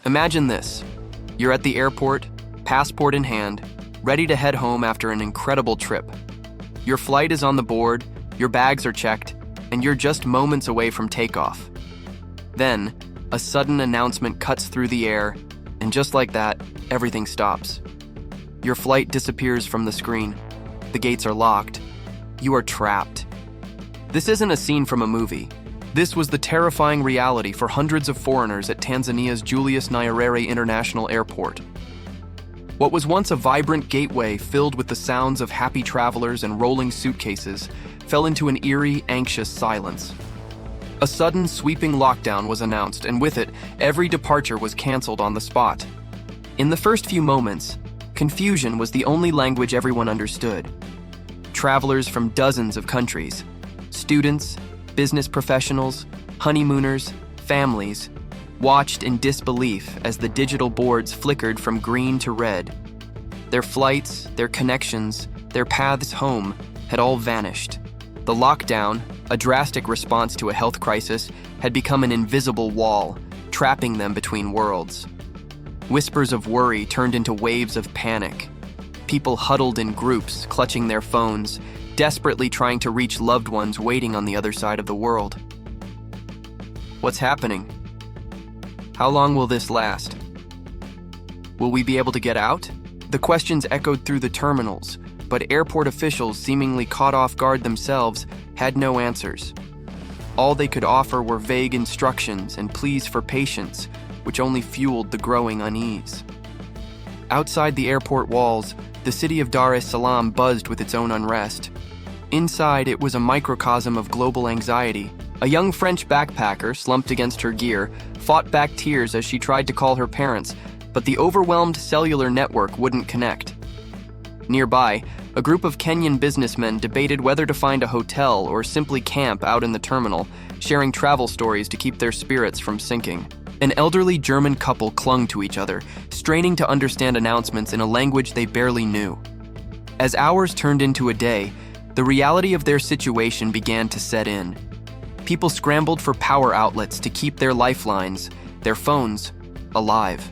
Imagine this. You're at the airport, passport in hand, ready to head home after an incredible trip. Your flight is on the board, your bags are checked, and you're just moments away from takeoff. Then, a sudden announcement cuts through the air, and just like that, everything stops. Your flight disappears from the screen. The gates are locked. You are trapped. This isn't a scene from a movie. This was the terrifying reality for hundreds of foreigners at Tanzania's Julius Nyerere International Airport. What was once a vibrant gateway filled with the sounds of happy travelers and rolling suitcases fell into an eerie, anxious silence. A sudden, sweeping lockdown was announced, and with it, every departure was canceled on the spot. In the first few moments, confusion was the only language everyone understood. Travelers from dozens of countries, students, business professionals, honeymooners, families, watched in disbelief as the digital boards flickered from green to red. Their flights, their connections, their paths home had all vanished. The lockdown, a drastic response to a health crisis, had become an invisible wall, trapping them between worlds. Whispers of worry turned into waves of panic. People huddled in groups, clutching their phones, desperately trying to reach loved ones waiting on the other side of the world. What's happening? How long will this last? Will we be able to get out? The questions echoed through the terminals, but airport officials, seemingly caught off guard themselves, had no answers. All they could offer were vague instructions and pleas for patience, which only fueled the growing unease. Outside the airport walls, the city of Dar es Salaam buzzed with its own unrest. Inside, it was a microcosm of global anxiety. A young French backpacker, slumped against her gear, fought back tears as she tried to call her parents, but the overwhelmed cellular network wouldn't connect. Nearby, a group of Kenyan businessmen debated whether to find a hotel or simply camp out in the terminal, sharing travel stories to keep their spirits from sinking. An elderly German couple clung to each other, straining to understand announcements in a language they barely knew. As hours turned into a day, the reality of their situation began to set in. People scrambled for power outlets to keep their lifelines, their phones, alive.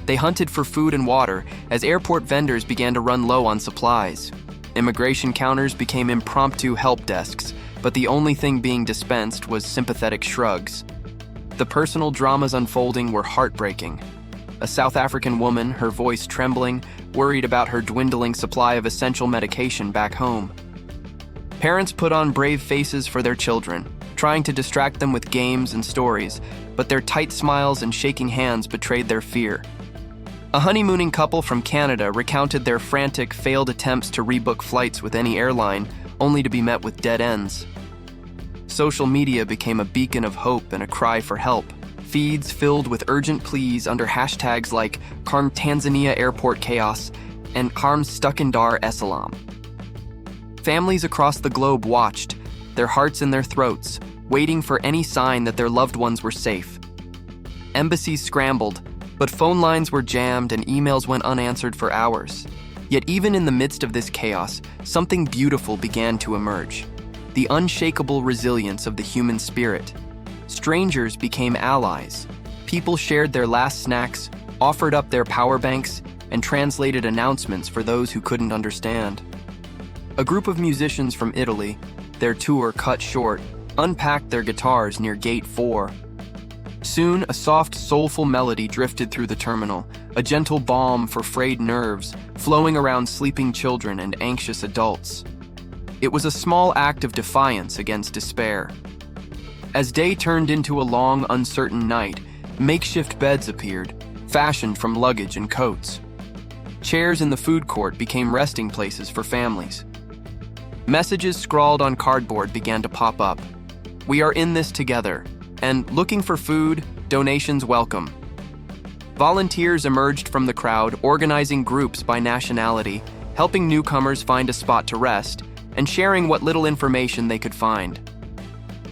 They hunted for food and water as airport vendors began to run low on supplies. Immigration counters became impromptu help desks, but the only thing being dispensed was sympathetic shrugs. The personal dramas unfolding were heartbreaking. A South African woman, her voice trembling, worried about her dwindling supply of essential medication back home. Parents put on brave faces for their children, trying to distract them with games and stories, but their tight smiles and shaking hands betrayed their fear. A honeymooning couple from Canada recounted their frantic, failed attempts to rebook flights with any airline, only to be met with dead ends. Social media became a beacon of hope and a cry for help. Feeds filled with urgent pleas under hashtags like Karm Tanzania Airport Chaos and Karm Stuck in Dar es Salaam. Families across the globe watched, their hearts in their throats, waiting for any sign that their loved ones were safe. Embassies scrambled, but phone lines were jammed and emails went unanswered for hours. Yet even in the midst of this chaos, something beautiful began to emerge. The unshakable resilience of the human spirit. Strangers became allies. People shared their last snacks, offered up their power banks, and translated announcements for those who couldn't understand. A group of musicians from Italy, their tour cut short, unpacked their guitars near Gate 4. Soon, a soft, soulful melody drifted through the terminal, a gentle balm for frayed nerves, flowing around sleeping children and anxious adults. It was a small act of defiance against despair. As day turned into a long, uncertain night, makeshift beds appeared, fashioned from luggage and coats. Chairs in the food court became resting places for families. Messages scrawled on cardboard began to pop up. "We are in this together," and "Looking for food, donations welcome." Volunteers emerged from the crowd, organizing groups by nationality, helping newcomers find a spot to rest, and sharing what little information they could find.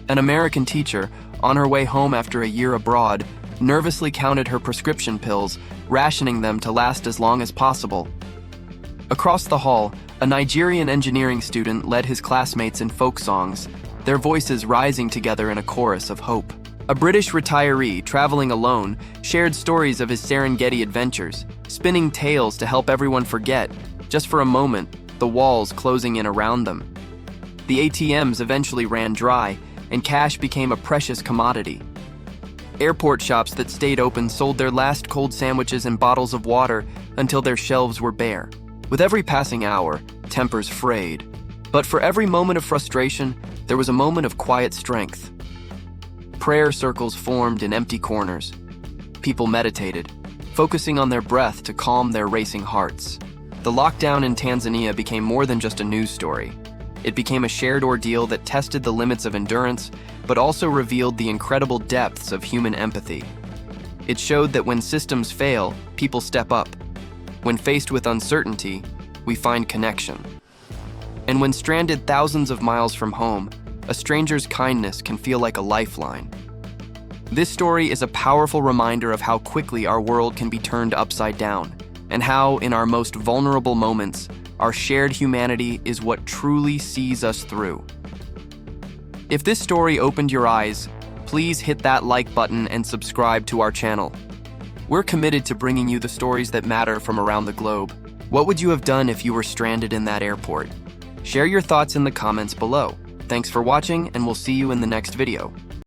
An American teacher, on her way home after a year abroad, nervously counted her prescription pills, rationing them to last as long as possible. Across the hall, a Nigerian engineering student led his classmates in folk songs, their voices rising together in a chorus of hope. A British retiree traveling alone shared stories of his Serengeti adventures, spinning tales to help everyone forget, just for a moment, the walls closing in around them. The ATMs eventually ran dry, and cash became a precious commodity. Airport shops that stayed open sold their last cold sandwiches and bottles of water until their shelves were bare. With every passing hour, tempers frayed. But for every moment of frustration, there was a moment of quiet strength. Prayer circles formed in empty corners. People meditated, focusing on their breath to calm their racing hearts. The lockdown in Tanzania became more than just a news story. It became a shared ordeal that tested the limits of endurance, but also revealed the incredible depths of human empathy. It showed that when systems fail, people step up. When faced with uncertainty, we find connection. And when stranded thousands of miles from home, a stranger's kindness can feel like a lifeline. This story is a powerful reminder of how quickly our world can be turned upside down, and how, in our most vulnerable moments, our shared humanity is what truly sees us through. If this story opened your eyes, please hit that like button and subscribe to our channel. We're committed to bringing you the stories that matter from around the globe. What would you have done if you were stranded in that airport? Share your thoughts in the comments below. Thanks for watching, and we'll see you in the next video.